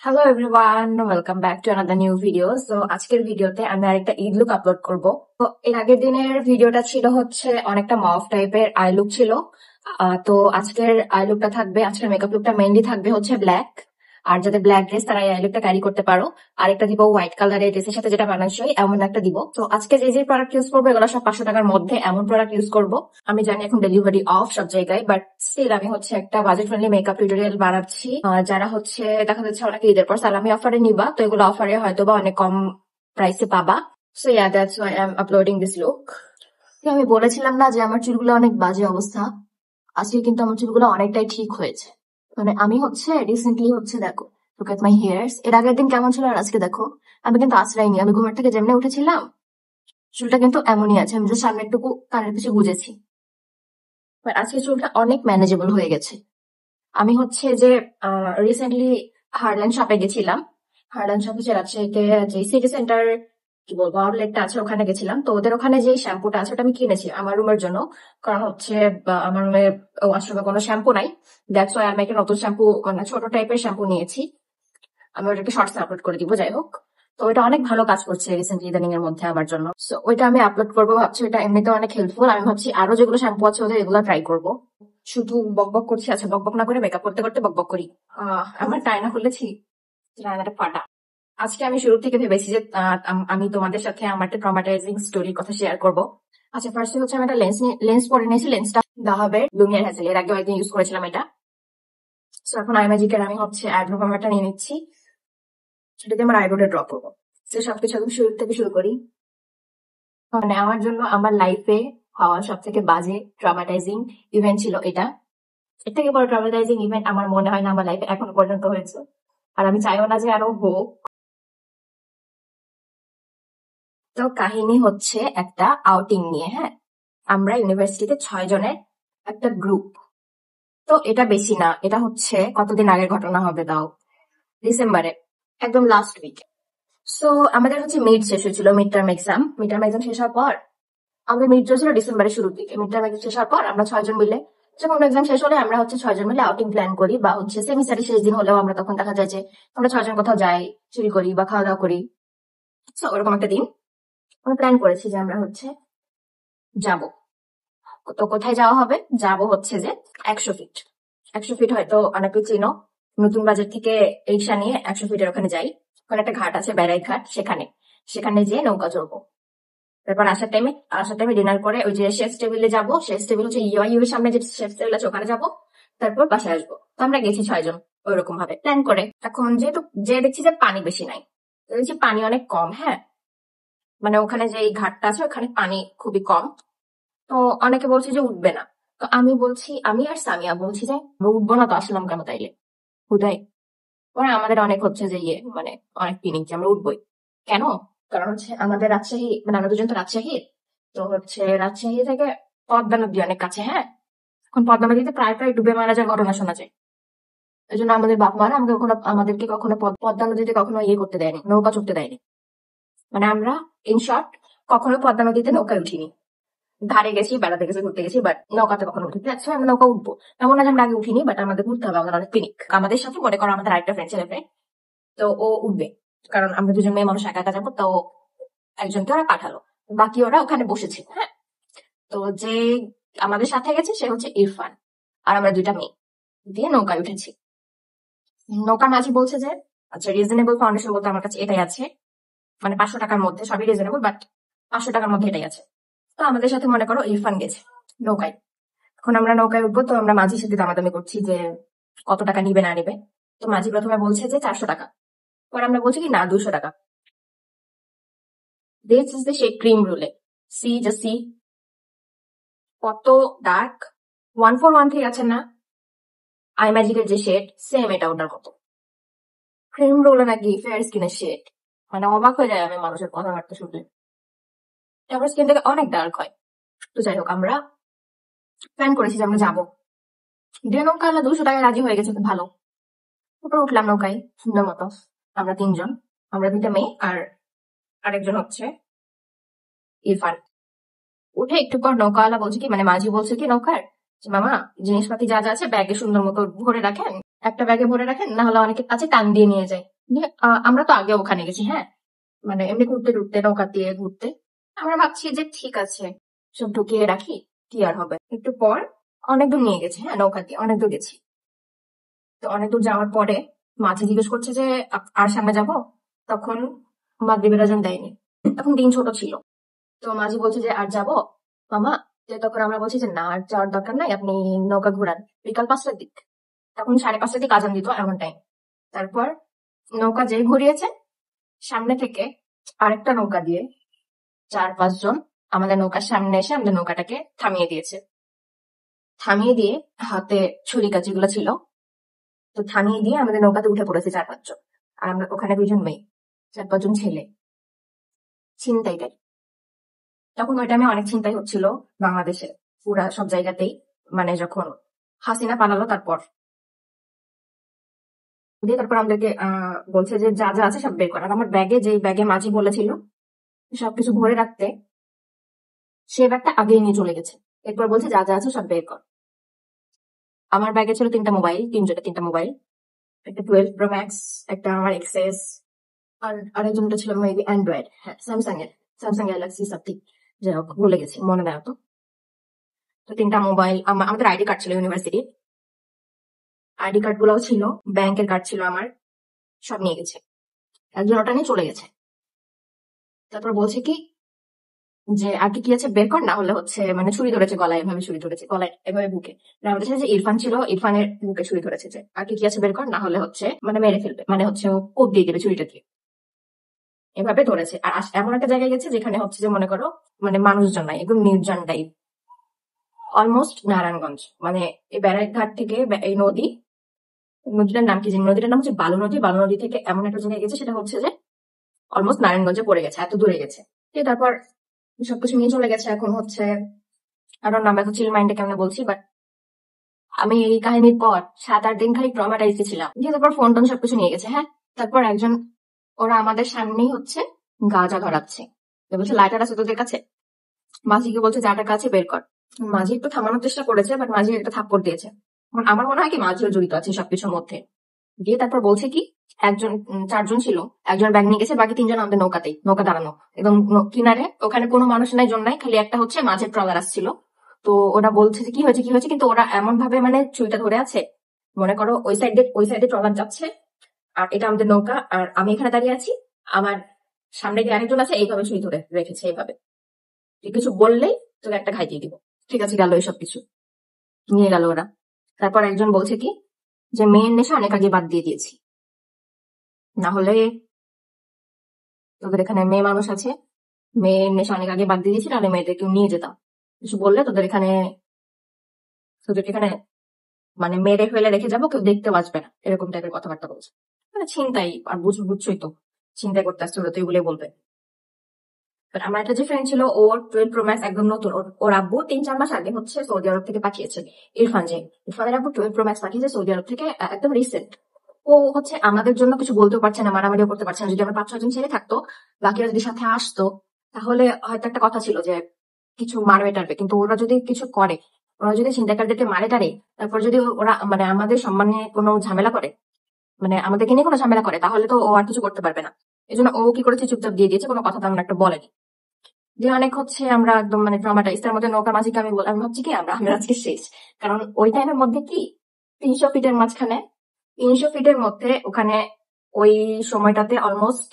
Hello everyone, welcome back to another new video. So আজকের ভিডিওতে আমি আরেকটা ঈদ লুক আপলোড করব। তো এর আগের দিনের ভিডিওটা ছিল হচ্ছে অনেকটা মফ টাইপের আই লুক ছিল। তো আজকের আই লুকটা থাকবে, আজকের মেকআপ লুকটা মেইনলি থাকবে হচ্ছে ব্ল্যাক। আর যাদের ব্ল্যাক ড্রেস তারা এই আই লুকটা ক্যারি করতে পারো। আরেকটা দিব হোয়াইট কালারের ড্রেসের সাথে যেটা মানানসই এমন একটা দিব। তো আজকে যে যে প্রোডাক্ট ইউজ করবো এগুলো সব 500 টাকার মধ্যে এমন প্রোডাক্ট ইউজ করব। আমি জানি এখন ডেলিভারি অফ সব জায়গায়, বাট স্টিল আমি হচ্ছে একটা বাজেট ফ্রেন্ডলি মেকআপ টিউটোরিয়াল বানাচ্ছি। যারা হচ্ছে দেখা যাচ্ছে অনেকে ঈদের পর সালামি অফারে নিবা, তো এগুলো অফারে হয়তো বা অনেক কম প্রাইসে পাবা। So yeah, that's why I am uploading this look. আমি বলেছিলাম না যে আমার চুলগুলো অনেক বাজে অবস্থা, আজকে কিন্তু আমার চুলগুলো অনেকটাই ঠিক হয়েছে। মানে আমি হচ্ছে রিসেন্টলি হচ্ছে দেখো, লুক এট মাই হেয়ার্স। এর আগের দিন কেমন ছিল আর আজকে দেখো। আমি কিন্তু আশ্রয়নি, আমি ঘুমের থেকে যেমনি উঠেছিলাম চুলটা কিন্তু এমনই আছে, আমি যে সামনে একটু কানের পিছনে গুজেছি। বাট আজকে চুলটা অনেক ম্যানেজেবল হয়ে গেছে। আমি হচ্ছে যে রিসেন্টলি হার্ল্যান্ড শপে গেছিলাম। হার্ল্যান্ড শপ হচ্ছে রাজশাহীতে যে সিটি সেন্টার কি বলবো আউটলেটটা আছে, ওখানে গেছিলাম। তো ওদের ওখানে যে শ্যাম্পুটা আছে ওটা আমি কিনেছি আমার রুমের জন্য। কারণ হচ্ছে আমার রুমে ওয়াশরুমে কোনো শ্যাম্পু নাই। দ্যাটস ওয়াই আমি একটা নতুন শ্যাম্পু, মানে ছোট টাইপের শ্যাম্পু নিয়েছি। আমি ওটাকে শর্টস আপলোড করে দিব, যাই হোক। তো ওটা অনেক ভালো কাজ করছে রিসেন্টলি ইদানিং এর মধ্যে আমার জন্য। সো ওইটা আমি আপলোড করবো ভাবছি, ওটা এমনিতে অনেক হেল্পফুল। আমি ভাবছি আরো যেগুলো শ্যাম্পু আছে ওদের এগুলো ট্রাই করবো। শুধু বকবক করছি, আচ্ছা বকবক না করে মেকআপ করতে করতে বকবক করি। আমার টায়না খুলেছি, টায়নাটা ফাটা। আজকে আমি শুরু থেকে ভেবেছি যে আমি তোমাদের সাথে আমার একটা ট্রমাটাইজিং স্টোরির কথা শেয়ার করব। আচ্ছা, ফার্স্টে হচ্ছে আমি একটা লেন্স পরে নিয়েছি। লেন্সটা দাহাবের লুমিয়ার হ্যাজেল, এর আগে একদিন ইউজ করেছিলাম এটা। সো এখন আইম্যাজিকের আমি হচ্ছে আইব্রো পাউডারটা নিয়ে নিচ্ছি, সেটাতে আমার আইব্রোটা ড্র করবো। তো সবকিছু একদম শুরু থেকে শুরু করি। মানে আমার জন্য আমার লাইফে হওয়া সব থেকে বাজে ট্রমাটাইজিং ইভেন্ট ছিল এটা। এর থেকে বড় ট্রমাটাইজিং ইভেন্ট আমার মনে হয় না আমার লাইফে এখনো পর্যন্ত হয়েছে, আর আমি চাইও না যে আরো হোক। তো কাহিনী হচ্ছে একটা আউটিং নিয়ে, হ্যাঁ। আমরা ইউনিভার্সিটিতে 6 জনের একটা গ্রুপ। তো এটা বেশি না, এটা হচ্ছে কতদিন আগের ঘটনা হবে তাও, ডিসেম্বরে, একদম লাস্ট উইকে। সো আমাদের হচ্ছে মিড শেষ হয়েছিল, মিড টার্ম এক্সাম শেষ হওয়ার পর আমাদের মিড চলছিল ডিসেম্বরের শুরুর দিকে। মিড টার্ম এক্সাম শেষ হওয়ার পর আমরা 6 জন মিলে, যে কোনো এক্সাম শেষ হলে আমরা হচ্ছে 6 জন মিলে আউটিং প্ল্যান করি, বা হচ্ছে সেমিস্টারের শেষ দিন হলেও আমরা তখন দেখা যায় যে আমরা 6 জন কোথাও যাই, চুরি করি বা খাওয়া দাওয়া করি। সো ওরকম একটা দিন আমরা প্ল্যান করেছি যে আমরা হচ্ছে যাব। তো কোথায় যাওয়া হবে, যাব হচ্ছে যে 100 ফিট। 100 ফিট হয়তো অনেকে চিনো, নতুন বাজার থেকে রিক্সা নিয়ে 100 ফিটের ওখানে যাই। ওখানে একটা ঘাট আছে, বেড়াই ঘাট, সেখানে সেখানে যেয়ে নৌকা চড়বো। তারপর আসার টাইমে ডিনার করে ওই যে শেফ টেবিলে যাবো। শেফ টেবিল হচ্ছে ইউ এর সামনে যে শেফ টেবিল আছে ওখানে যাবো। তারপর বাসায় আসবো। তো আমরা গেছি 6 জন ওইরকম ভাবে প্ল্যান করে। এখন যেহেতু যে দেখছি যে পানি বেশি নাই, তো দেখছি পানি অনেক কম, হ্যাঁ। মানে ওখানে যে এই ঘাটটা আছে ওখানে পানি খুবই কম। তো অনেকে বলছে যে উঠবে না। তো আমি বলছি, আমি আর সামিয়া বলছি যে আমরা উঠবো না, তো আসলাম কেন তাইলে হুদাই। পরে আমাদের অনেক হচ্ছে যে মানে অনেক ফিলিং যে আমরা উঠবোই। কেন? কারণ হচ্ছে আমাদের রাজশাহী, মানে আমরা দুজন তো রাজশাহীর। তো হচ্ছে রাজশাহী থেকে পদ্মা নদী অনেক কাছে, হ্যাঁ। এখন পদ্মা নদীতে প্রায় প্রায় ডুবে মারা যাওয়ার ঘটনা শোনা যায়। এই জন্য আমাদের বাপ মারা আমাদেরকে কখনো পদ্মা নদীতে কখনো ইয়ে করতে দেয়নি, নৌকা চড়তে দেয়নি। মানে আমরা ইন শর্ট কখনো পদ্মা নদীতে নৌকায় উঠিনি। ধারে গেছি, বেড়াতে গেছি, ঘুরতে গেছি, বাট নৌকাতে কখনো উঠি। আচ্ছা আমরা নৌকা উঠবো এমন না যে আমরা আগে উঠিনি, বাট আমাদের ঘুরতে হবে, আমাদের অনেক পিনিক। আমাদের সাথে মনে করো আমাদের আরেকটা ফ্রেন্ড, ছেলে ফ্রেন্ড, তো ও উঠবে। কারণ আমরা দুজন মেয়ে মানুষ একা একা যাবো, তো একজনকে ওরা পাঠালো, বাকি ওরা ওখানে বসেছে, হ্যাঁ। তো যে আমাদের সাথে গেছে সে হচ্ছে ইরফান, আর আমরা দুইটা মেয়ে দিয়ে নৌকায় উঠেছি। নৌকার মাঝি বলছে যে আচ্ছা রিজনেবল ফাউন্ডেশন বলতে আমার কাছে এটাই আছে, মানে 500 টাকার মধ্যে, সবই রিজনেবল, বাট 500 টাকার মধ্যে এটাই আছে। তো আমাদের সাথে মনে করো ইরফান গেছে নৌকায়। এখন আমরা নৌকায় উঠবো, তো আমরা মাঝির সাথে দামাদামি করছি যে কত টাকা নিবে না নিবে। তো মাঝি প্রথমে বলছে যে 400 টাকা, পরে আমরা বলছি কি না 200 টাকা। This is the shade cream রুলে, সি জাস্ট সি কত ডার্ক। 141 আছে না আই ম্যাজিকের যে শেড, সেম এটা ওটার মতো। ক্রিম রোলে নাকি ফেয়ার স্কিনের শেড, মানে অবাক হয়ে যায় আমি মানুষের কথাবার্তা শুনলে। তারপর স্কিন থেকে অনেক ডার্ক হয়। তো যাই হোক, আমরা প্ল্যান করেছি যে আমরা যাবো। দিয়ে নৌকা আল্লাহ 200 টাকায় রাজি হয়ে গেছে, তো ভালো। তারপর উঠলাম নৌকায় সুন্দর মতো, আমরা 3 জন, আমরা 2টা মেয়ে আর আরেকজন হচ্ছে ইরফান। উঠে একটু পর নৌকাওয়ালা বলছে কি, মানে মাঝি বলছে কি নৌকার, যে মামা জিনিসপাতি যা যা আছে ব্যাগে সুন্দর মতো ভরে রাখেন, একটা ব্যাগে ভরে রাখেন, না হলে অনেকে আছে টান দিয়ে নিয়ে যায়। আমরা তো আগে ওখানে গেছি, হ্যাঁ, মানে এমনি ঘুরতে ঘুরতে নৌকা দিয়ে ঘুরতে। আমরা ভাবছি যে ঠিক আছে, সব ঢুকিয়ে রাখি, কি আর হবে। একটু পর অনেক দূর নিয়ে গেছে, হ্যাঁ, নৌকা দিয়ে অনেক দূর গেছি। তো অনেক দূর যাওয়ার পরে মাঝে জিজ্ঞেস করছে যে আর সামনে যাব? তখন মাগরিবের আজান দেয়নি, তখন দিন ছোট ছিল। তো মাঝি বলছে যে আর যাব মামা? তো তখন আমরা বলছি যে না, আর যাওয়ার দরকার নাই, আপনি নৌকা ঘুরান বিকাল 5টার দিক। তখন 5:30টার দিক আজান দিত এমন টাইম। তারপর নৌকা যেই ঘুরিয়েছে, সামনে থেকে আরেকটা নৌকা দিয়ে 4-5 জন আমাদের নৌকার সামনে এসে আমাদের নৌকাটাকে থামিয়ে দিয়েছে। থামিয়ে দিয়ে হাতে ছুরি কাঁচিগুলো ছিল, তো থামিয়ে দিয়ে আমাদের নৌকাতে উঠে পড়েছে 4-5 জন। আর আমরা ওখানে 2 জন মেয়ে, 4-5 জন ছেলে। ছিনতাইকারী। তখন ওই টাইমে অনেক ছিনতাই হচ্ছিল বাংলাদেশে, পুরা সব জায়গাতেই। মানে যখন হাসিনা পালালো তারপর দিয়ে তারপর আমাদেরকে বলছে যে যা যা আছে সব বের কর। আর আমার ব্যাগে, যে ব্যাগে মাঝি বলেছিল সবকিছু ভরে রাখতে, সে ব্যাগটা আগেই নিয়ে চলে গেছে। এরপর বলছে যা যা আছে সব বের কর। আমার ব্যাগে ছিল 3টা মোবাইল, 3 জনের 3টা মোবাইল, একটা 12 Pro Max, একটা আমার এক্সএস, আর আরেকজনটা ছিল মেবি অ্যান্ড্রয়েড, হ্যাঁ, স্যামসাং গ্যালাক্সি সামথিং, যাই হোক ভুলে গেছি, মনে নেই তো। তো 3টা মোবাইল, আমাদের আইডি কার্ড ছিল ইউনিভার্সিটির, আইডি কার্ড গুলোও ছিল, ব্যাংকের কার্ড ছিল আমার, সব নিয়ে গেছে। একজন ওটা নিয়ে চলে গেছে। তারপর বলছে কি যে আর কি কি আছে বের কর, না হলে হচ্ছে মানে ছুরি ধরেছে গলায়, এভাবে ছুরি ধরেছে গলায়, এভাবে বুকে। আর আমাদের সাথে যে ইরফান ছিল, ইরফানের বুকে ছুরি ধরেছে যে আর কি কি আছে বের কর, না হলে হচ্ছে মানে মেরে ফেলবে, মানে হচ্ছে ও কোপ দিয়ে দেবে ছুরিটা দিয়ে, এভাবে ধরেছে। আর এমন একটা জায়গায় গেছে যেখানে হচ্ছে যে মনে করো মানে মানুষজন নাই, একদম নির্জন টাইপ, অলমোস্ট নারায়ণগঞ্জ। মানে এই ব্যারাক ঘাট থেকে এই নদী, নদীটার নাম কি জানি, নদীটার নাম হচ্ছে বালু নদী। বালু নদী থেকে এমন একটা জায়গায় গেছে সেটা হচ্ছে যে অলমোস্ট নারায়ণগঞ্জে পড়ে গেছে, এত দূরে গেছে। ঠিক, তারপর সবকিছু নিয়ে চলে গেছে। এখন হচ্ছে আরো নাম এত চিল মাইন্ডে কেমন বলছি, বাট আমি এই কাহিনীর পর 7-8 দিন খালি ট্রমাটাইজড ছিলাম। দিয়ে তারপর ফোন টোন সবকিছু নিয়ে গেছে, হ্যাঁ। তারপর একজন, ওরা আমাদের সামনেই হচ্ছে গাঁজা ধরাচ্ছে। তো বলছে লাইটার আছে তোদের কাছে? মাঝিকে বলছে যা টাকা আছে বের কর। মাঝি একটু থামানোর চেষ্টা করেছে, বাট মাঝি একটা থাপ্পড় দিয়েছে। এখন আমার মনে হয় কি মাঝিও জড়িত আছে সবকিছুর মধ্যে। দিয়ে তারপর বলছে কি একজন, 4 জন ছিল, একজন ব্যাগ নিয়ে গেছে, বাকি 3 জন আমাদের নৌকাতেই, নৌকা দাঁড়ানো এবং কিনারে, ওখানে কোনো মানুষ নাই, জন নাই, খালি একটা হচ্ছে মাঝের ট্রলার আসছিল। তো ওরা বলছে যে কি হয়েছে কি হয়েছে, কিন্তু ওরা এমন ভাবে মানে ছুরিটা ধরে আছে, মনে করো ওই সাইডে ট্রলার যাচ্ছে, আর এটা আমাদের নৌকা, আর আমি এখানে দাঁড়িয়ে আছি, আমার সামনে যে আরেকজন আছে এইভাবে ছুরি ধরে রেখেছে এইভাবে, তুই কিছু বললেই তোকে একটা ঘাই দিয়ে দিব। ঠিক আছে, গেল এইসব কিছু নিয়ে গেল ওরা। তারপর একজন বলছে কি যে মেয়ের নেশা অনেক আগে বাদ দিয়ে দিয়েছি, না হলে তোদের এখানে মেয়ে মানুষ আছে, মেয়ের নেশা অনেক আগে বাদ দিয়ে দিয়েছি, নাহলে মেয়েদেরকে নিয়ে যেতাম, কিছু বললে তোদের এখানে মানে মেরে ফেলে রেখে যাবো, কেউ দেখতেও আসবে না, এরকম টাইপের কথাবার্তা বলছে। মানে ছিনতাই, আর বুঝছোই তো, ছিনতাই করতে আসছে ওরা, তো এগুলো বলবে। বাট আমার একটা যে ফ্রেন্ড ছিল, ওর 12 Pro Max একদম নতুন, ওর আব্বু 3-4 মাস আগে হচ্ছে সৌদি আরব থেকে পাঠিয়েছে। ইরফানের আব্বু 12 Pro Max পাঠিয়েছে সৌদি আরব থেকে, একদম রিসেন্ট। ও হচ্ছে আমাদের জন্য কিছু বলতেও পারছে না, মারামারিও করতে পারছে না। যদি আমরা 5-6 জন ছেলে থাকতো, বাকিরা যদি সাথে আসতো, তাহলে হয়তো একটা কথা ছিল যে কিছু মারবে টারবে, কিন্তু ওরা যদি কিছু করে, ওরা যদি ছিনতাইকারীদেরকে মারে টারে, তারপর যদি ওরা মানে আমাদের সম্মানে কোনো ঝামেলা করে, মানে আমাদেরকে নিয়ে কোনো ঝামেলা করে, তাহলে তো ও আর কিছু করতে পারবে না। এই জন্য ও কি করেছে, চুপচাপ দিয়ে দিয়েছে, কোনো কথা তেমন একটা বলেনি। যে অনেক হচ্ছে আমরা একদম মানে ট্রমাটাইজ। তার মধ্যে নৌকা মাঝিকে আমি ভাবছি কি আমরা আজকে শেষ। কারণ ওই টাইমের মধ্যে কি 300 ফিটের মাঝখানে, 300 ফিটের মধ্যে ওখানে ওই সময়টাতে অলমোস্ট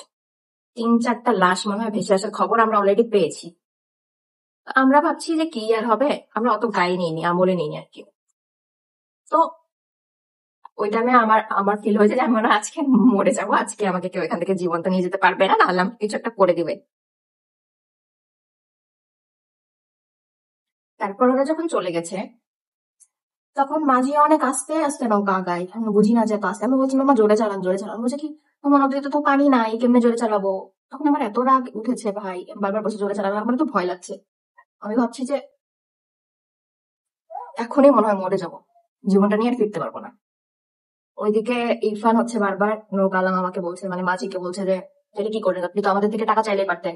3-4টা লাশ মনে হয় ভেসে আসার খবর আমরা অলরেডি পেয়েছি। আমরা ভাবছি যে কি আর হবে, আমরা অত গায়ে নিইনি, আমলে নিইনি আর কি। তো ওই টাইমে আমার আমার ফিল হয়েছে যে আমি মনে হয় আজকে মরে যাবো, আজকে আমাকে কেউ এখান থেকে জীবন্ত নিয়ে যেতে পারবে না, নাহলে আমাকে কিছু একটা করে দিবে। তারপর ওরা যখন চলে গেছে, তখন মাঝি অনেক আস্তে আস্তে নৌকা আগায়, আমি বুঝি না যে এত আস্তে। আমি বলছি মামা জোরে চালান জোরে চালান, বলছে কি মামা নদীতে তো পানি নাই, কেমনে জোরে চালাবো। তখন আমার এত রাগ উঠেছে ভাই, আমি বারবার বলছি জোরে চালানো, আমার তো ভয় লাগছে। আমি ভাবছি যে এখনই মনে হয় মরে যাবো, জীবনটা নিয়ে আর ফিরতে পারবো না। ওইদিকে ইরফান হচ্ছে বারবার নৌকালাম আমাকে বলছে, মানে মাঝিকে বলছে যে এটা কি করলেন আপনি, তো আমাদের থেকে টাকা চাইলে পারতেন,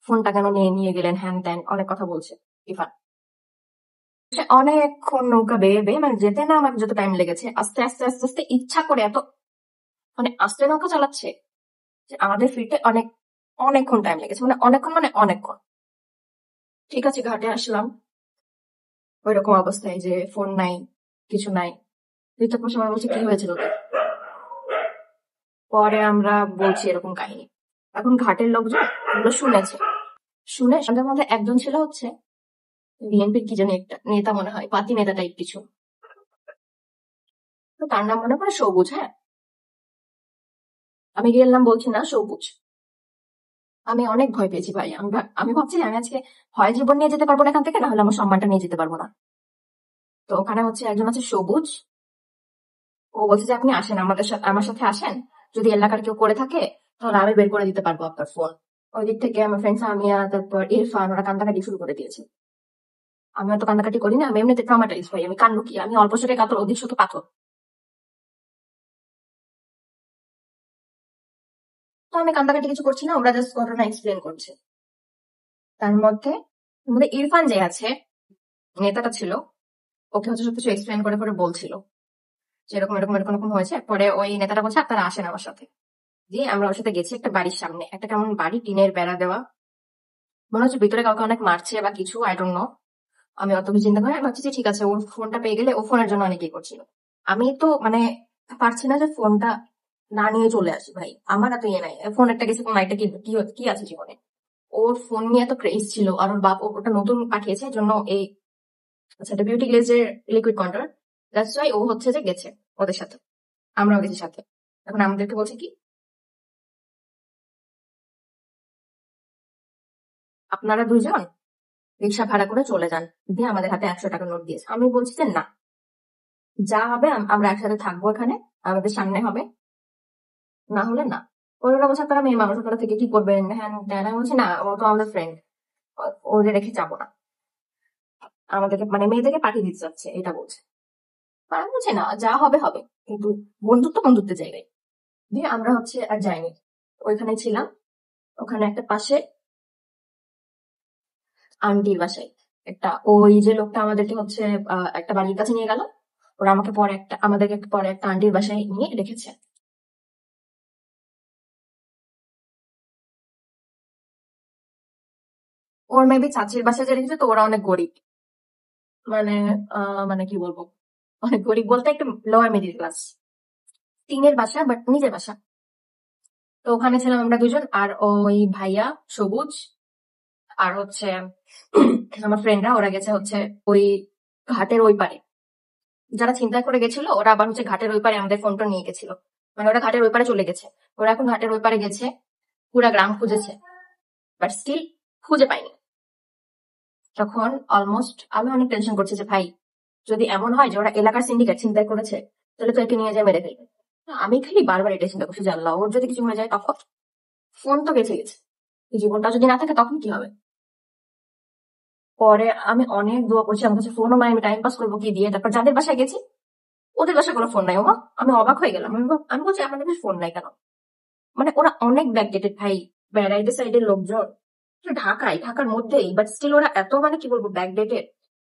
ফোনটা কেন নিয়ে নিয়ে গেলেন, হ্যান ত্যান অনেক কথা বলছে ইরফান। সে অনেকক্ষণ নৌকা বেয়ে বেয়ে মানে যেতে না আমার যত টাইম লেগেছে, আস্তে আস্তে আস্তে আস্তে ইচ্ছা করে এত মানে আস্তে নৌকা চালাচ্ছে যে আমাদের ফিরতে অনেকক্ষণ টাইম লেগেছে, মানে অনেকক্ষণ। ঠিক আছে, ঘাটে আসলাম, ওইরকম অবস্থায় যে ফোন নাই, কিছু নাই। ঋতু সময় বলছে কি হয়েছিল তোর? পরে আমরা বলছি এরকম কাহিনী। এখন ঘাটের লোকজন এগুলো শুনেছে, শুনে সন্ধ্যের মধ্যে একজন ছিল হচ্ছে বিএনপির কি জানি একটা নেতা, মনে হয় পাতি নেতা টাইপ কিছু। তো তার নাম মনে পড়ে সবুজ। হ্যাঁ, আমি রিয়েল নাম বলছি না, সবুজ। আমি অনেক ভয় পেয়েছি ভাই। আমি ভাবছি যে আমি আজকে হয় জীবন নিয়ে যেতে পারবো না এখান থেকে, না হলে আমার সম্মানটা নিয়ে যেতে পারবো না। তো ওখানে হচ্ছে একজন আছে সবুজ, ও বলছে যে আপনি আসেন আমাদের সাথে, আমার সাথে আসেন, যদি এলাকার কেউ করে থাকে তাহলে আমি বের করে দিতে পারবো আপনার ফোন। ওই দিক থেকে আমার ফ্রেন্ড সামিয়া, তারপর ইরফান, ওরা কান্দাকাটি শুরু করে দিয়েছে। আমি অত কান্দাকাটি করি না, আমি এমনিতে ট্রমাটাইজ হই, আমি কান্দ কি, আমি অল্প শোকে কাতর, অধিক শোকে পাথর। তো আমি কান্দাকাটি কিছু করছি না, ওরা জাস্ট ঘটনা এক্সপ্লেন করছে। তার মধ্যে ইরফান যে আছে, নেতাটা ছিল, ওকে হচ্ছে সবকিছু এক্সপ্লেন করে করে বলছিল যে এরকম এরকম এরকম এরকম হয়েছে। পরে ওই নেতাটা বলছে আপনারা আসেন আমার সাথে। দিয়ে আমরা ওর সাথে গেছি একটা বাড়ির সামনে, একটা কেমন বাড়ি, টিনের বেড়া দেওয়া, মনে হচ্ছে ভিতরে কাউকে অনেক মারছে বা কিছু, আই ডোন্ট নো। আমি অত কিছু চিন্তা করি না, আমি ভাবছি যে ঠিক আছে, ওর ফোনটা পেয়ে গেলে ও ফোনের জন্য অনেকেই করছিল। আমি তো মানে পারছি না যে ফোনটা না নিয়ে চলে আসি ভাই, আমার এত ইয়ে নাই, ফোন একটা গেছে, কোন একটা কি কি কি আছে জীবনে। ওর ফোন নিয়ে এত ক্রেজ ছিল, আর ওর বাপ ওটা নতুন পাঠিয়েছে, এই জন্য এই, আচ্ছা এটা বিউটি গ্লেজের লিকুইড কন্ট্রোল, দ্যাটস ওয়াই ও হচ্ছে যে গেছে ওদের সাথে, আমরাও গেছি সাথে। এখন আমাদেরকে বলছে কি, আপনারা দুজন রিক্সা ভাড়া করে চলে যান, দিয়ে আমাদের হাতে 100 টাকা নোট দিয়েছে। আমি বলছি যে না, যা হবে আমরা একসাথে থাকবো এখানে, আমাদের সামনে হবে, না হলে না। ওরা বলছে আপনারা মেয়ে মানুষ, ওরা থেকে কি করবেন, হ্যান ত্যান। আমি বলছি না, ও তো আমাদের ফ্রেন্ড, ওদের রেখে যাবো না, আমাদেরকে মানে মেয়েদেরকে পাঠিয়ে দিতে চাচ্ছে এটা বলছে। আর আমি বলছি না, যা হবে হবে, কিন্তু বন্ধুত্ব বন্ধুত্বের জায়গায়। দিয়ে আমরা হচ্ছে আর যাইনি, ওইখানে ছিলাম। ওখানে একটা পাশে আন্টির বাসায় একটা, ওই যে লোকটা আমাদেরকে হচ্ছে একটা বাড়ির কাছে নিয়ে গেল, ওরা আমাদেরকে পরে একটা আন্টির বাসায় নিয়ে রেখেছে। ওর মেবি চাচির বাসায় যে রেখেছে, তো ওরা অনেক গরিব, মানে মানে কি বলবো, অনেক গরিব বলতে একটু লোয়ার মিডিল ক্লাস, টিনের বাসা বাট নিজের বাসা। তো ওখানে ছিলাম আমরা দুজন, আর ওই ভাইয়া সবুজ, আর হচ্ছে আমার ফ্রেন্ডরা, ওরা গেছে হচ্ছে ওই ঘাটের ওই পারে। যারা ছিনতাই করে গেছিল ওরা আবার হচ্ছে ঘাটের ওই পারে আমাদের ফোনটা নিয়ে গেছিল, মানে ওরা ঘাটের ওই পারে চলে গেছে। ওরা এখন ঘাটের ওই পারে গেছে, পুরা গ্রাম খুঁজেছে, বাট স্টিল খুঁজে পাইনি। তখন অলমোস্ট আমি অনেক টেনশন করছি যে ভাই, যদি এমন হয় যে ওরা এলাকার সিন্ডিকেট ছিনতাই করেছে, তাহলে তো একে নিয়ে যায় মেরে ফেলবে। আমি খালি বারবার এটা চিন্তা করছি যে আল্লাহ, ওর যদি কিছু হয়ে যায় তখন, ফোন তো গেছে গেছে, এই জীবনটা যদি না থাকে তখন কি হবে। পরে আমি অনেক দোয়া করছি, আমার কাছে ফোনও নাই, আমি টাইম পাস করবো কি দিয়ে। তারপর যাদের বাসায় গেছি ওদের বাসায় কোনো ফোন নাই। ওমা, আমি অবাক হয়ে গেলাম, আমি বলছি আমাদের কাছে ফোন নাই কেন। মানে ওরা অনেক ব্যাকডেটেড ভাই, ব্যারাইডি সাইডের লোকজন, ঢাকার মধ্যেই, বাট স্টিল ওরা এত মানে কি বলবো ব্যাকডেটেড।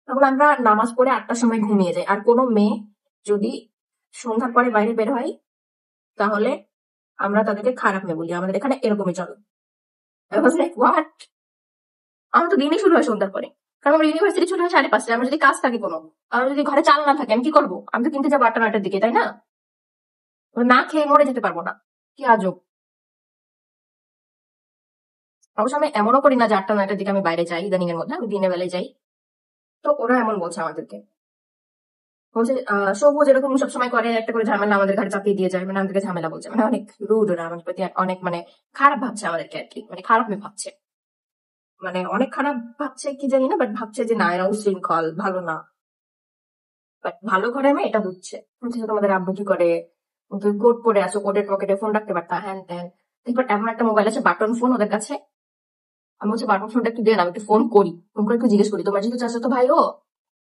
তখন আমরা নামাজ পড়ে 8টার সময় ঘুমিয়ে যাই, আর কোনো মেয়ে যদি সন্ধ্যার পরে বাইরে বের হয় তাহলে আমরা তাদেরকে খারাপ মেয়ে বলি, আমাদের এখানে এরকমই চলে। হোয়াট, আমার তো দিনই শুরু হয় সন্ধ্যার পরে, কারণ আমার ইউনিভার্সিটি ছুটি হয় 5:30। আমার যদি কাজ থাকে কোনো, আমার যদি ঘরে চাল না থাকে, আমি কি করবো? আমি তো কিনতে যাবো 8টা 9টার দিকে, তাই না? না খেয়ে মরে যেতে পারবো না, কি আজব। অবশ্য আমি এমনও করি না যে 8টা 9টার দিকে আমি বাইরে যাই, ইদানিং এর মধ্যে আমি দিনের বেলায় যাই। তো ওরা এমন বলছে আমাদেরকে, বলছে সবুজ এরকম সবসময় করে, একটা করে ঝামেলা আমাদের ঘরে চাপিয়ে দিয়ে যায়, মানে আমাদেরকে ঝামেলা বলছে, মানে অনেক রুড ওরা আমাদের প্রতি, অনেক মানে খারাপ ভাবছে আমাদেরকে আর কি, মানে খারাপ মেয়ে ভাবছে, মানে অনেক খারাপ ভাবছে কি জানি না, বাট ভাবছে যে না এরা উশৃঙ্খল, ভালো না। বাট ভালো ঘরে মেয়ে এটা বুঝছে, বলছে যে তোমাদের আব্বু কি করে, তুমি কোট পরে আসো, কোটের পকেটে ফোন রাখতে পারতা, হ্যান ত্যান। এবার এমন একটা মোবাইল আছে বাটন ফোন ওদের কাছে। আমি বলছি বাটন ফোনটা একটু দেন, আমি একটু ফোন করি, ফোন করে একটু জিজ্ঞেস করি তোমার যেহেতু চাচাতো ভাই, ও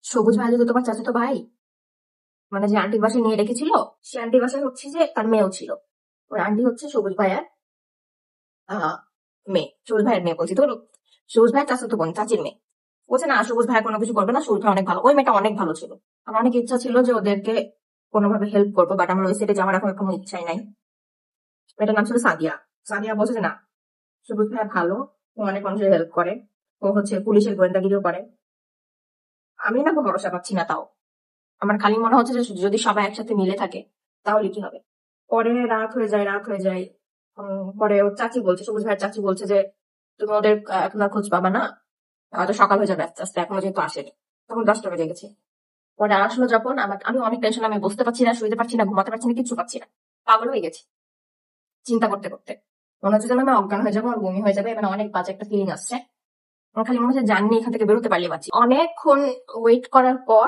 সবুজ ভাই যেহেতু তোমার চাচাতো ভাই, মানে যে আন্টির বাসায় নিয়ে রেখেছিল, সে আন্টির বাসায় হচ্ছে যে তার মেয়েও ছিল। ওর আন্টি হচ্ছে সবুজ ভাইয়ার মেয়ে, সবুজ ভাইয়ের মেয়ে বলছি তো, সবুজ ভাইয়ের চাচাতো বোন, চাচির মেয়ে। বলছে না সবুজ ভাই কোনো কিছু করবে না, সবুজ ভাই অনেক ভালো, ওই মেয়েটা অনেক ভালো ছিল। আমার অনেক ইচ্ছা ছিল যে ওদেরকে কোনোভাবে হেল্প করবো, বাট আমার ওই সাইডে যাওয়ার এখন কোনো ইচ্ছাই নাই। এটার নাম ছিল সাদিয়া। সাদিয়া বলছে যে না, সবুজ ভাইয়া ভালো, ও অনেক মানুষের হেল্প করে, ও হচ্ছে পুলিশের গোয়েন্দাগিরিও করে। আমি না ভরসা পাচ্ছি না তাও। আমার খালি মনে হচ্ছে যে যদি সবাই একসাথে মিলে থাকে তাহলে কি হবে। পরে রাত হয়ে যায়। পরে ওর চাচি বলছে, সবুজ ভাইয়ের চাচি বলছে যে তুমি ওদের এখন আর খোঁজ পাবা না, হয়তো সকাল হয়ে যাবে আস্তে আস্তে, এখনো যেহেতু আসেনি। তখন 10টা বেজে গেছে। পরে আসলো যখন, আমি অনেক টেনশন, আমি বসতে পারছি না, শুইতে পারছি না, ঘুমাতে পারছি না, কিচ্ছু পাচ্ছি না, পাগল হয়ে গেছি চিন্তা করতে করতে। মনে হচ্ছে যেন আমি অজ্ঞান হয়ে যাবো, আর বমি হয়ে যাবে, মানে অনেক বাজে একটা ফিলিং আসছে। আমার খালি মনে হচ্ছে জাননি এখান থেকে বেরোতে পারলে বাঁচি। অনেকক্ষণ ওয়েট করার পর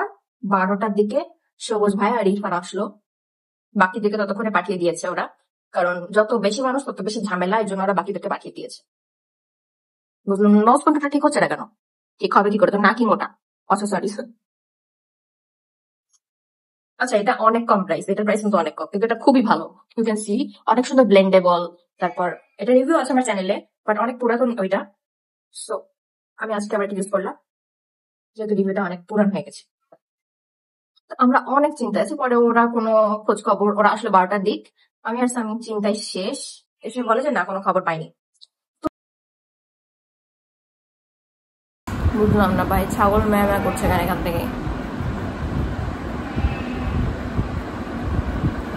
12টার দিকে সবুজ ভাই আর ইরফান আসলো। বাকিদেরকে ততক্ষণে পাঠিয়ে দিয়েছে ওরা, কারণ যত বেশি মানুষ তত বেশি ঝামেলা, এই জন্য ওরা বাকিদেরকে পাঠিয়ে দিয়েছে। বুঝলাম নজ কন্ট্রোলটা ঠিক হচ্ছে না কেন? ঠিক হবে কি করে, তো নাকি মোটা? আচ্ছা সরি। আচ্ছা, এটা অনেক কম প্রাইস, এটার প্রাইস কিন্তু অনেক কম, কিন্তু এটা খুবই ভালো। ইউ ক্যান সি, অনেক সুন্দর ব্লেন্ডেবল। তারপর এটা রিভিউ আছে আমার চ্যানেলে, বাট অনেক পুরাতন ওইটা। সো আমি আজকে আবার ইউজ করলাম, যেহেতু রিভিউটা অনেক পুরান হয়ে গেছে। তো আমরা অনেক চিন্তায় আছি, পরে ওরা কোনো খোঁজ খবর, ওরা আসলে 12টার দিক, আমি আর সামি চিন্তায় শেষ। এসে বলে যে না, কোনো খবর পাইনি। বুঝলাম না ভাই, ছাগল ম্যামা করছে কেন এখান থেকে?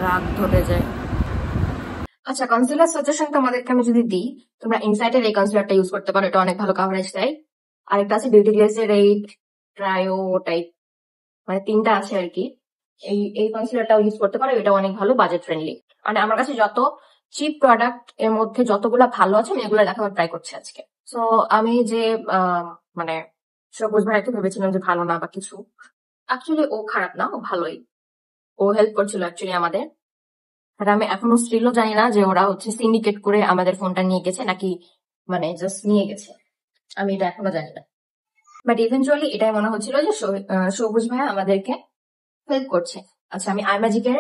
রাগ ধরে যায়। আচ্ছা, কনসিলার সাজেশন তোমাদেরকে আমি যদি দিই, তোমরা ইনসাইটের এই কনসিলারটা ইউজ করতে পারো, এটা অনেক ভালো কাভারেজ দেয়। আরেকটা আছে বিউটি গ্লেজের এই ট্রায়ো টাইপ, মানে 3টা আছে আর কি। এই কনসিলারটাও ইউজ করতে পারো, এটা অনেক ভালো, বাজেট ফ্রেন্ডলি। মানে আমার কাছে যত চিপ প্রোডাক্ট এর মধ্যে যতগুলা ভালো আছে, আমি এগুলো দেখাবার ট্রাই করছি আজকে। সো আমি যে মানে সবুজ ভাইকে ভেবেছিলাম যে ভালো না বা কিছু, অ্যাকচুয়ালি ও খারাপ না, ও ভালোই। ও হেল্প করছিল অ্যাকচুয়ালি আমাদের। আর আমি এখনো স্টিলও জানি না যে ওরা হচ্ছে সিন্ডিকেট করে আমাদের ফোনটা নিয়ে গেছে নাকি মানে জাস্ট নিয়ে গেছে, আমি এটা এখনো জানি না। বাট ইভেনচুয়ালি এটাই মনে হচ্ছিল যে সবুজ ভাই আমাদেরকে হেল্প করছে। আচ্ছা, আমি আইম্যাজিকের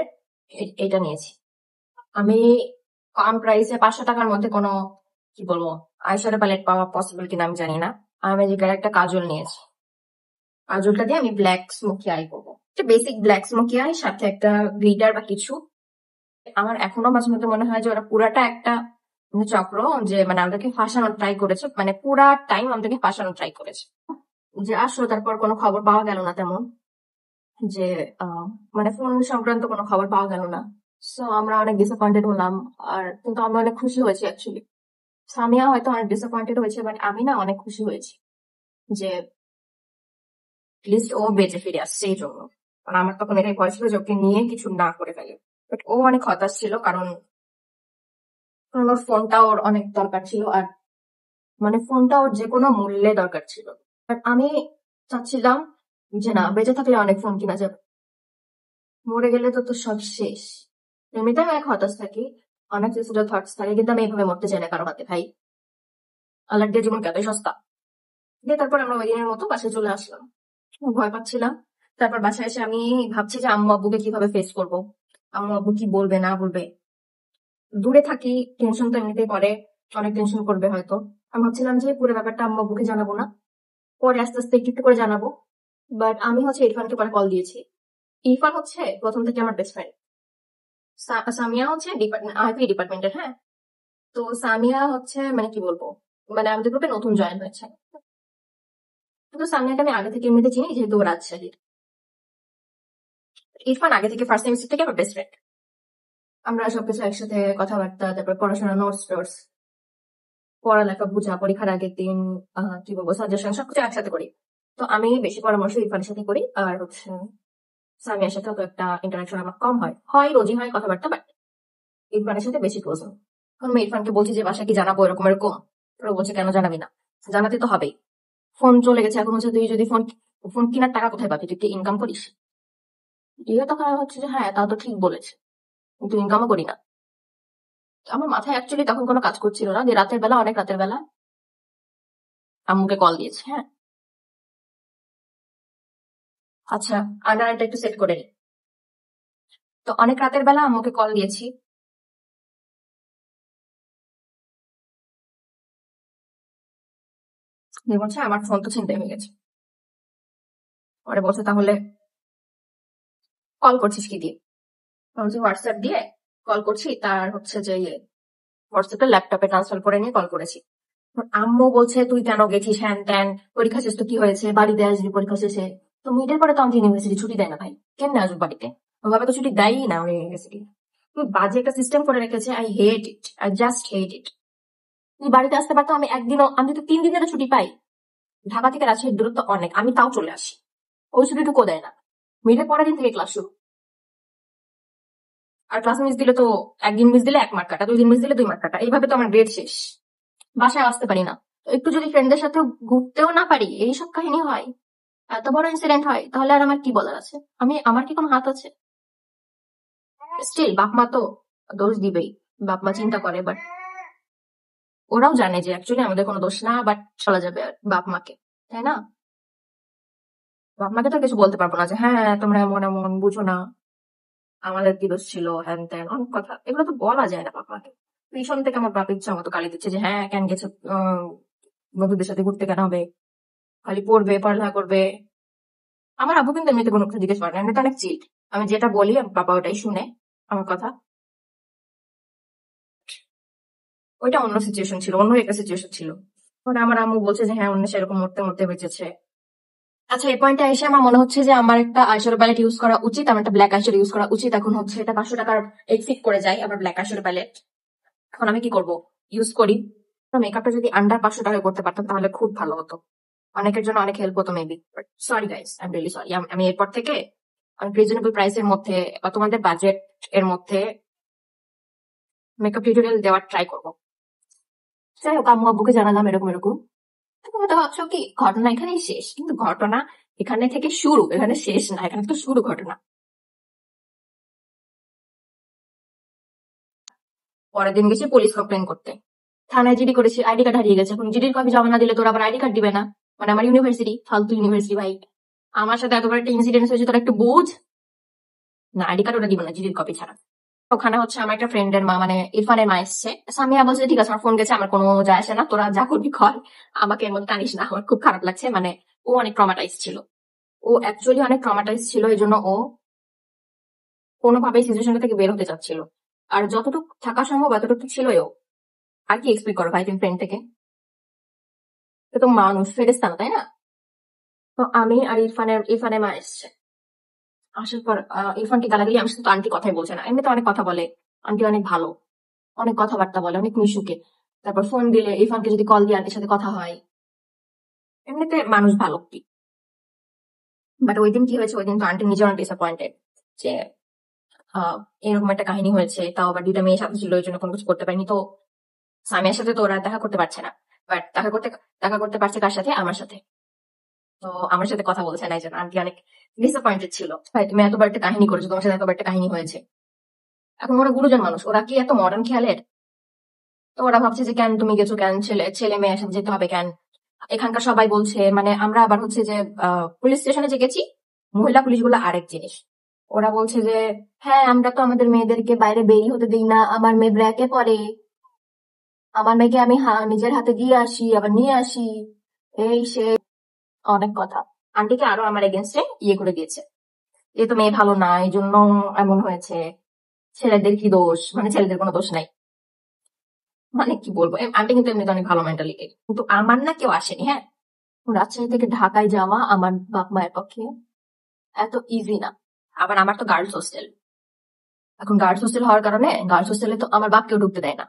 এটা নিয়েছি। আমি কম প্রাইসে 500 টাকার মধ্যে কোনো কি বলবো আইশ্যাডো প্যালেট পাওয়া পসিবল কিনা আমি জানি না। আইম্যাজিকের একটা কাজল নিয়েছি। কাজলটা দিয়ে আমি ব্ল্যাক স্মোকি আই করবো, একটা বেসিক ব্ল্যাক স্মোকি আই, সাথে একটা গ্লিটার বা কিছু। আমার এখনো মাঝে মধ্যে মনে হয় যে ওরা পুরাটা একটা চক্র, যে মানে আমাদেরকে ফাঁসানোর ট্রাই করেছে, মানে পুরা টাইম আমাদেরকে ফাঁসানোর ট্রাই করেছে। যে আসলো, তারপর কোনো খবর পাওয়া গেল না তেমন, যে মানে ফোন সংক্রান্ত কোনো খবর পাওয়া গেল না। সো আমরা অনেক ডিসঅ্যাপয়েন্টেড হলাম। আর কিন্তু আমি অনেক খুশি হয়েছি অ্যাকচুয়ালি। সামিয়া হয়তো অনেক ডিসঅ্যাপয়েন্টেড হয়েছে, বাট আমি না অনেক খুশি হয়েছি যে লিস্ট ও বেঁচে ফিরে আসছে এই জন্য। কারণ আমার তখন এটাই ভয় ছিল যে ওকে নিয়ে কিছু না করে ফেলে। বাট ও অনেক হতাশ ছিল, কারণ ওর ফোনটা ওর অনেক দরকার ছিল, আর মানে ফোনটা ওর যে কোনো মূল্যে দরকার ছিল। বাট আমি চাচ্ছিলাম যে না, বেঁচে থাকলে অনেক ফোন কিনা যাবে, মরে গেলে তো তো সব শেষ। এমনিতে আমি অনেক হতাশ থাকি, অনেক সুইসাইডাল থটস থাকে, কিন্তু আমি এইভাবে মরতে চাই না কারো হাতে ভাই। আল্লাহ দিয়ে জীবন কতই সস্তা। দিয়ে তারপর আমরা ওই দিনের মতো বাসায় চলে আসলাম। ভয় পাচ্ছিলাম। তারপর বাসায় এসে আমি ভাবছি যে আম্মু আব্বুকে কিভাবে ফেস করব, আম্মু আব্বু কি বলবে না বলবে। দূরে থাকি, টেনশন তো এমনিতেই করে, অনেক টেনশন করবে হয়তো। আমি ভাবছিলাম যে পুরো ব্যাপারটা আম্মু আব্বুকে জানাবো না, পরে আস্তে আস্তে একটু একটু করে জানাবো। বাট আমি হচ্ছে ইরফানকে পরে কল দিয়েছি। ইরফান হচ্ছে প্রথম থেকে আমার বেস্ট ফ্রেন্ড। সামিয়া হচ্ছে আইপি ডিপার্টমেন্টের, হ্যাঁ। তো সামিয়া হচ্ছে মানে কি বলবো, মানে আমাদের গ্রুপে নতুন জয়েন হয়েছে। কিন্তু সামিয়াকে আমি আগে থেকে এমনিতে চিনি, যেহেতু ও রাজশাহীর। ইরফান আগে থেকে ফার্স্ট সেমিস্টার থেকে আমার বেস্ট ফ্রেন্ড। আমরা সবকিছু একসাথে কথাবার্তা, তারপর পড়াশোনা, নোটস টোটস, পড়ালেখা বোঝা, পরীক্ষার আগের দিন কি বলবো সাজেশন, সবকিছু একসাথে করি। তো আমি বেশি পরামর্শ ইরফানের সাথে করি, আর হচ্ছে সামিয়ার সাথে অত একটা ইন্টারাকশন আমার কম হয়, রোজই হয় কথাবার্তা, বাট ইরফানের সাথে বেশি ক্লোজ হয়। এখন আমি ইরফানকে বলছি যে বাসা কি জানাবো এরকম এরকম, ও বলছে কেন জানাবি না, জানাতে তো হবেই, ফোন চলে গেছে, এখন হচ্ছে তুই যদি ফোন ফোন কেনার টাকা কোথায় পাবি, তুই কি ইনকাম করিস? এটা তখন আমি হচ্ছে যে হ্যাঁ, তাও তো ঠিক বলেছে, কিন্তু ইনকামও করি না। আমার মাথায় অ্যাকচুয়ালি তখন কোনো কাজ করছিল না, যে রাতের বেলা, অনেক রাতের বেলা আম্মুকে কল দিয়েছে, হ্যাঁ। আচ্ছা, আন্ডারটা একটু সেট করে নি। তো অনেক রাতের বেলা আম্মুকে কল দিয়েছি, দিয়ে বলছে আমার ফোন তো ছিনতাই হয়ে গেছে। পরে বলছে তাহলে কল করছিস কি দিয়ে, বলছি হোয়াটসঅ্যাপ দিয়ে কল করছি, তার হচ্ছে যে ইয়ে হোয়াটসঅ্যাপে ল্যাপটপে ট্রান্সফার করে নিয়ে কল করেছি। আম্মু বলছে তুই কেন গেছিস, হ্যান ত্যান, পরীক্ষা শেষ তো কি হয়েছে, বাড়িতে আসবি পরীক্ষা শেষে। তো মিডের পরে তো আমাদের ইউনিভার্সিটি ছুটি দেয় না ভাই, কেমনে আসবো বাড়িতে? ওভাবে তো ছুটি দেয়ই না আমার ইউনিভার্সিটি। বাজে একটা সিস্টেম করে রেখেছে, I hate it, I just hate it. তুই বাড়িতে আসতে পারতো, আমি তো 3 দিনের ছুটি পাই। ঢাকা থেকে রাজশাহীর দূরত্ব অনেক, আমি তাও চলে আসি। ওই ছুটিটুকু দেয় না। মিডের পরের দিন থেকে ক্লাস শুরু। আর ক্লাস মিস দিলে তো, একদিন মিস দিলে 1 মার্ক কাটা, 2 দিন মিস দিলে 2 মার্ক কাটা, এইভাবে তো আমার গ্রেড শেষ। বাসায় আসতে পারি না। তো একটু যদি ফ্রেন্ডদের সাথে ঘুরতেও না পারি, এইসব কাহিনী হয়, এত বড় ইনসিডেন্ট হয়, তাহলে আর আমার কি বলার আছে? আমার কি কোনো হাত আছে? স্টিল বাপ মা তো দোষ দিবেই। বাপ মা চিন্তা করে, বাট ওরাও জানে যে অ্যাকচুয়ালি আমাদের কোনো দোষ না, বাট চলা যাবে আর বাপ মাকে, তাই না? বাপ মাকে তো আর কিছু বলতে পারবো না যে হ্যাঁ তোমরা এমন এমন বুঝো না, আমাদের কি দোষ ছিল, হ্যান ত্যান অনেক কথা, এগুলো তো বলা যায় না বাপ মাকে। পিছন থেকে আমার বাপ ইচ্ছা মতো গালি দিচ্ছে যে হ্যাঁ কেন গেছো, বন্ধুদের সাথে ঘুরতে কেন হবে, খালি পড়বে পড়ালেখা করবে। আমার আব্বু কিন্তু এমনিতে কোনো কিছু জিজ্ঞেস করে না, এমনিতে অনেক চিল। আমি যেটা বলি বাবা ওটাই শুনে আমার কথা। ওইটা অন্য সিচুয়েশন ছিল, অন্য একটা সিচুয়েশন ছিল। পরে আমার আম্মু বলছে যে হ্যাঁ অন্য সেরকম মরতে মরতে বেঁচেছে। আচ্ছা, এই পয়েন্টে এসে আমার মনে হচ্ছে যে আমার একটা আইশ্যাডো প্যালেট ইউজ করা উচিত, আমার একটা ব্ল্যাক আইশ্যাডো ইউজ করা উচিত। এখন হচ্ছে এটা 500 টাকার এক্সিট করে যায় আমার ব্ল্যাক আইশ্যাডো প্যালেট। এখন আমি কি করব? ইউজ করি। মেকআপটা যদি আন্ডার 500 টাকায় করতে পারতাম তাহলে খুব ভালো হতো, অনেকের জন্য অনেক হেল্প হতো maybe. Sorry guys, I am really sorry. আমি এরপর থেকে আমি রিজনেবল প্রাইসের মধ্যে বা তোমাদের বাজেট এর মধ্যে মেকআপ টিউটোরিয়াল দেওয়ার ট্রাই করবো। যাই হোক, আম্মু আব্বুকে জানালাম এরকম এরকম। তুমি তো ভাবছো কি ঘটনা এখানেই শেষ, কিন্তু ঘটনা এখানে থেকে শুরু, এখানে শেষ না, এখানে তো শুরু ঘটনা। পরের দিন গেছি পুলিশ কমপ্লেন করতে, থানায় জিডি করেছি, আইডি কার্ড হারিয়ে গেছে। এখন জিডির কপি জমা না দিলে তোরা আবার আইডি কার্ড দিবে না, মানে আমার ইউনিভার্সিটি ফালতু ইউনিভার্সিটি ভাই। আমার সাথে এত বড় একটা ইনসিডেন্ট হয়েছে, তোরা একটু বুঝ না। আইডি কার্ড ওরা দিবে না জিডির কপি ছাড়া। ওখানে হচ্ছে আমার একটা ফ্রেন্ডের মা, মানে ইরফানের মা এসছে। সামিয়া বলছে ঠিক আছে আমার ফোন গেছে, আমার কোনো যায় আসে না, তোরা যা করবি কর, আমাকে এর মধ্যে টানিস না, আমার খুব খারাপ লাগছে। মানে ও অনেক ট্রমাটাইজ ছিল, ও অ্যাকচুয়ালি অনেক ট্রমাটাইজ ছিল, এই জন্য ও কোনোভাবেই সিচুয়েশন থেকে বের হতে চাচ্ছিল। আর যতটুকু থাকা সম্ভব এতটুকু ছিলই ও। আর কি এক্সপেক্ট করো ভাই তুমি ফ্রেন্ড থেকে? তো তো মানুষ ফেরেস্তা না, তাই না? তো আমি আর ইরফানের মা এসছে। আসার পর ইরফানকে গালাগালি, আমার সাথে তো আন্টি কথাই বলছে না, এমনিতে অনেক কথা বলে। আন্টি অনেক ভালো, অনেক কথাবার্তা বলে, অনেক মিশুকে। তারপর ফোন দিলে ইরফানকে যদি কল দিয়ে আন্টির সাথে কথা হয়, এমনিতে মানুষ ভালো কি। বাট ওই দিন কি হয়েছে, ওই দিন তো আন্টি নিজে অনেক ডিসঅ্যাপয়েন্টেড যে আহ, এরকম একটা কাহিনী হয়েছে, তাও আবার 2টা মেয়ে সাথে ছিল, ওই জন্য কোনো কিছু করতে পারিনি। তো সামিয়ার সাথে তো ওরা দেখা করতে পারছে না, বাট দেখা করতে পারছে কার সাথে? আমার সাথে। তো আমার সাথে কথা বলছে না, এই জন্য আন্টি অনেক ডিসঅ্যাপয়েন্টেড ছিল। ভাই তুমি এতবার একটা কাহিনী করেছো, তোমার সাথে এতবার একটা কাহিনী হয়েছে, এখন ওরা গুরুজন মানুষ, ওরা কি এত মডার্ন খেয়ালের? তো ওরা ভাবছে যে কেন তুমি গেছো, কেন ছেলে ছেলে মেয়ের সাথে যেতে হবে কেন? এখানকার সবাই বলছে, মানে আমরা আবার হচ্ছে যে পুলিশ স্টেশনে যে গেছি, মহিলা পুলিশগুলো আরেক জিনিস। ওরা বলছে যে হ্যাঁ আমরা তো আমাদের মেয়েদেরকে বাইরে বেরিয়ে হতে দিই না, আমার মেয়ে ব্র্যাকে পড়ে, আমার মেয়েকে আমি নিজের হাতে দিয়ে আসি আবার নিয়ে আসি, এই সে অনেক কথা। আন্টিকে আরো আমার এগেনস্টে ইয়ে করে দিয়েছে, এ তো মেয়ে ভালো না এই জন্য এমন হয়েছে, ছেলেদের কি দোষ, মানে ছেলেদের কোনো দোষ নাই। মানে কি বলবো, আন্টি কিন্তু এমনিতে অনেক ভালো মেন্টালিটি, কিন্তু আমার না কেউ আসেনি। হ্যাঁ, রাজশাহী থেকে ঢাকায় যাওয়া আমার বাপ মায়ের পক্ষে এত ইজি না। আবার আমার তো গার্লস হোস্টেল, এখন গার্লস হোস্টেল হওয়ার কারণে গার্লস হোস্টেলে তো আমার বাপকেও ঢুকতে দেয় না।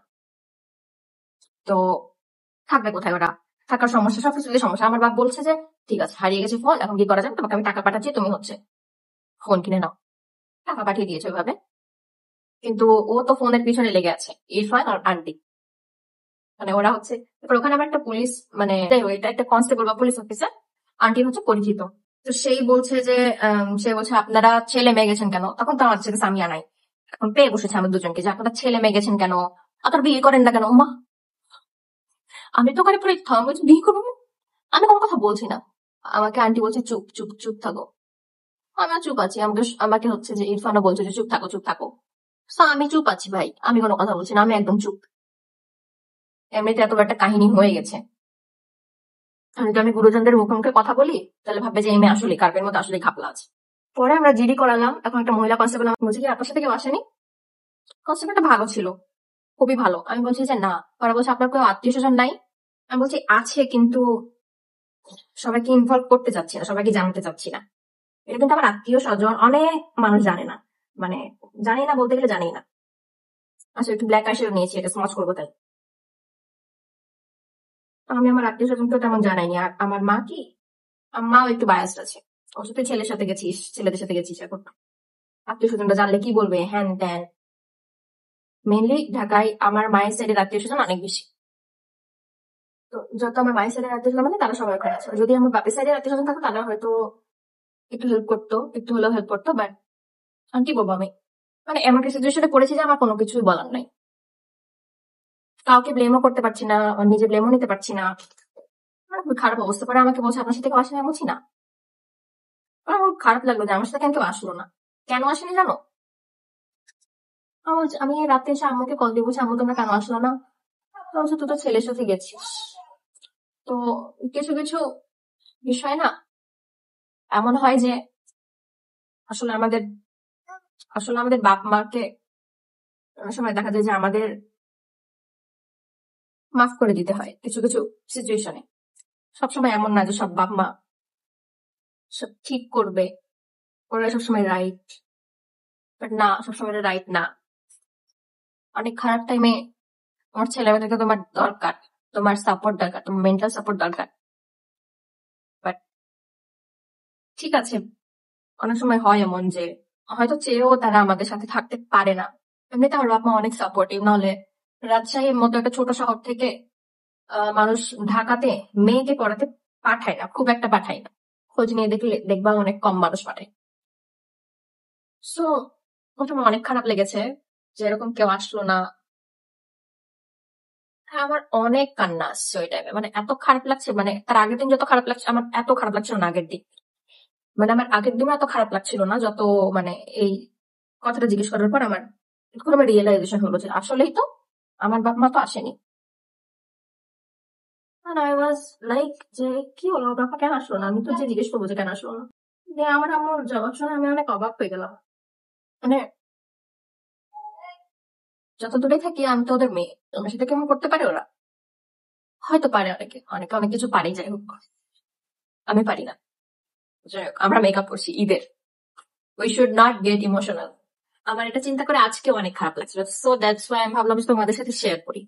তো থাকবে কোথায় ওরা, থাকার সমস্যা, সবকিছু দিয়ে সমস্যা। আমার বাপ বলছে যে ঠিক আছে হারিয়ে গেছে ফোন, এখন কি করা যাবে, তোমাকে আমি টাকা পাঠাচ্ছি, তুমি হচ্ছে ফোন কিনে নাও। টাকা পাঠিয়ে দিয়েছে ওইভাবে, কিন্তু ও তো ফোনের পিছনে লেগে আছে, ইরফান আর আন্টি। মানে ওরা হচ্ছে, তারপর ওখানে আবার একটা পুলিশ, মানে যাই হোক, এটা একটা কনস্টেবল বা পুলিশ অফিসার, আন্টি হচ্ছে পরিচিত। তো সেই বলছে যে সে বলছে আপনারা ছেলে মেয়ে গেছেন কেন, তখন তো আমার সাথে সামিয়া নাই, এখন পেয়ে বসেছে আমাদের দুজনকে যে আপনারা ছেলে মেয়ে গেছেন কেন, আপনারা বিয়ে করেন না কেন? মা, আমি তো ওখানে পুরো থাম বলছি বিয়ে করবো, আমি কোনো কথা বলছি না। আমাকে আন্টি বলছে চুপ চুপ চুপ থাকো, আমি চুপ আছি। আমাকে আমাকে হচ্ছে যে ইরফানও বলছে যে চুপ থাকো চুপ থাকো। So, আমি চুপ আছি ভাই, আমি কোনো কথা বলছি না, আমি একদম চুপ। এমনিতে এত একটা কাহিনী হয়ে গেছে, যদি আমি গুরুজনদের মুখে মুখে কথা বলি তাহলে ভাববে যে এই মেয়ে আসলে কার্পের মধ্যে আসলে ঘাপলা আছে। পরে আমরা জিডি করালাম, এখন একটা মহিলা কনস্টেবল বলছে কি আপনার সাথে কেউ আসেনি? কনস্টেবলটা ভালো ছিল, খুবই ভালো। আমি বলছি যে না। ওরা বলছে আপনার কেউ আত্মীয় স্বজন নাই? আমি বলছি আছে, কিন্তু সবাইকে ইনভলভ করতে চাচ্ছি না, সবাইকে জানাতে চাচ্ছি না। এটা কিন্তু আমার আত্মীয় স্বজন, অনেক মানুষ জানে না, মানে জানি না বলতে গেলে জানি না। আচ্ছা, একটু ব্ল্যাক আইশ্যাডো নিয়েছি, এটা স্মচ করবো তাই। আমি আমার আত্মীয় স্বজনকে তেমন জানাইনি। আর আমার মা কি, আমার মাও একটু বায়াসড আছে। ওর সাথে ছেলের সাথে গেছিস, ছেলেদের সাথে গেছিস, এখন আত্মীয় স্বজনরা জানলে কি বলবে, হ্যান ত্যান। মেনলি ঢাকায় আমার মায়ের সাইডের আত্মীয় স্বজন অনেক বেশি। তো যত আমার মায়ের সাইডের আত্মীয় স্বজন মানে তারা সবাই ওখানে আছে। যদি আমার বাপের সাইডের আত্মীয় স্বজন থাকতো তারা হয়তো একটু হেল্প করতো, একটু হলেও হেল্প করতো, বাট কি বলবো আমি, মানে এমন একটা সিচুয়েশনে পড়েছি যে আমার কোনো কিছুই বলার নাই। কাউকে ব্লেমও করতে পারছি না, নিজে ব্লেমও নিতে পারছি না। আমার খুব খারাপ অবস্থা। পরে আমাকে বলছে আপনার সাথে কেউ আসেনি? আমি বলছি না। আমার খুব খারাপ লাগলো যে আমার সাথে কেন কেউ আসলো না। কেন আসেনি জানো? আমি রাতে এসে আম্মুকে কল দিয়ে বলছি, আম্মু তোমরা কেন আসলো না? তো বলছে তুই তো ছেলের সাথে গেছিস। তো কিছু কিছু বিষয় না এমন হয় যে আসলে আমাদের আসলে আমাদের বাপ মাকে অনেক সময় দেখা যায় যে আমাদের মাফ করে দিতে হয় কিছু কিছু সিচুয়েশনে। সবসময় এমন না যে সব বাপ মা সব ঠিক করবে, ওরা সবসময় রাইট। বাট না, সবসময় রাইট না। অনেক খারাপ টাইমে তোমার ছেলেমেয়েদেরকে তোমার দরকার, তোমার সাপোর্ট দরকার, তোমার মেন্টাল সাপোর্ট দরকার। বাট ঠিক আছে, অনেক সময় হয় এমন যে হয়তো চেয়েও তারা আমাদের সাথে থাকতে পারে না। এমনিতে আমার বাপ মা অনেক সাপোর্টিভ, নাহলে রাজশাহীর মতো একটা ছোট শহর থেকে মানুষ ঢাকাতে মেয়েকে পড়াতে পাঠায় না, খুব একটা পাঠায় না। খোঁজ নিয়ে দেখলে দেখবা অনেক কম মানুষ পাঠায়। সো প্রথমে অনেক খারাপ লেগেছে যে এরকম কেউ আসলো না। হ্যাঁ, আমার অনেক কান্না আসছে ওই টাইমে, মানে এত খারাপ লাগছে, মানে তার আগের দিন যত খারাপ লাগছে আমার এত খারাপ লাগছিল না আগের দিন। মানে আমার আগের দিনও এত খারাপ লাগছিল না যত, মানে এই কথাটা জিজ্ঞেস করার পর আমার একটু আমার রিয়েলাইজেশন হলো যে আসলেই তো আমার বাপ মা তো আসেনি। আর আই ওয়াজ লাইক যে কি হলো, ওর বাবা কেন আসলো না? আমি তো যে জিজ্ঞেস করবো যে কেন আসলো না। দিয়ে আমার আম্মুর জবাব শুনে আমি অনেক অবাক হয়ে গেলাম। মানে যত দূরে থাকি আমি তো ওদের মেয়ে, আমার সাথে কেমন করতে পারে ওরা? হয়তো পারে, অনেকে অনেকে অনেক কিছু পারে, যাই হোক আমি পারি না। যাই হোক, আমরা মেকআপ করছি ঈদের, we should not get emotional. আমার এটা চিন্তা করে আজকে অনেক খারাপ লাগছিল, সো দ্যাটস ওয়াই আমি ভাবলাম যে তোমাদের সাথে শেয়ার করি।